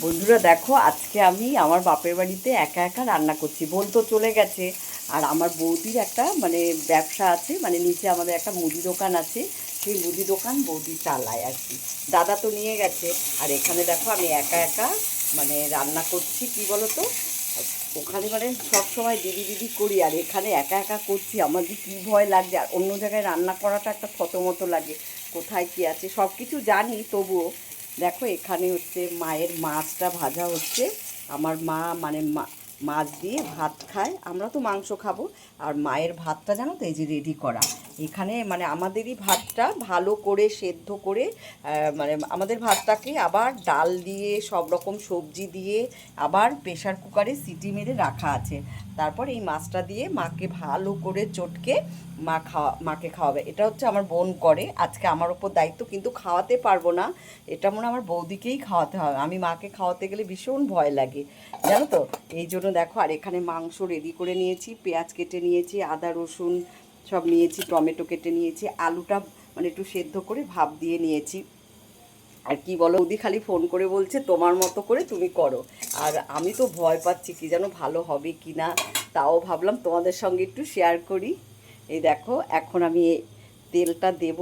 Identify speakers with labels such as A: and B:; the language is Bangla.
A: বন্ধুরা দেখো, আজকে আমি আমার বাপের বাড়িতে একা একা রান্না করছি। বোন তো চলে গেছে, আর আমার বৌদির একটা ব্যবসা আছে, নিচে আমাদের একটা মুদি দোকান আছে। সেই মুদি দোকান বৌদি চালায় আর কি। দাদা তো নিয়ে গেছে। আর এখানে দেখো আমি একা একা রান্না করছি। কি বলো তো, ওখানে সব সময় দিদি দিদি করি, আর এখানে একা একা করছি। আমার যে কী ভয় লাগছে, আর অন্য জায়গায় রান্না করাটা একটা থতমতো লাগে। কোথায় কী আছে সব কিছু জানি, তবুও দেখো এখানে হচ্ছে মায়ের মাছটা ভাজা হচ্ছে। আমার মা মাছ দিয়ে ভাত খায়, আমরা তো মাংস খাবো। আর মায়ের ভাতটা জানো তো, এই যে রেডি করা। এখানে আমাদেরই ভাতটা ভালো করে সেদ্ধ করে আমাদের ভাতটাকে আবার ডাল দিয়ে সব রকম সবজি দিয়ে আবার প্রেশার কুকারে সিটি মেরে রাখা আছে। তারপর এই মাছটা দিয়ে মাকে ভালো করে চটকে মাকে খাওয়াবে। এটা হচ্ছে আমার বোন করে, আজকে আমার ওপর দায়িত্ব, কিন্তু খাওয়াতে পারবো না। এটা মনে হয় আমার বৌদিকেই খাওয়াতে হবে। আমি মাকে খাওয়াতে গেলে ভীষণ ভয় লাগে, জানো তো। এই জন্য দেখো, আর এখানে মাংস রেডি করে নিয়েছি, পেঁয়াজ কেটে নিয়েছি, আদা রসুন সব নিয়েছি, টমেটো কেটে নিয়েছি, আলুটা একটু সেদ্ধ করে ভাপ দিয়ে নিয়েছি। আর কি বলো, বৌদি খালি ফোন করে বলছে তোমার মতো করে তুমি করো। আর আমি তো ভয় পাচ্ছি, কি যেন ভালো হবে কি না। তাও ভাবলাম তোমাদের সঙ্গে একটু শেয়ার করি। এই দেখো, এখন আমি তেলটা দেব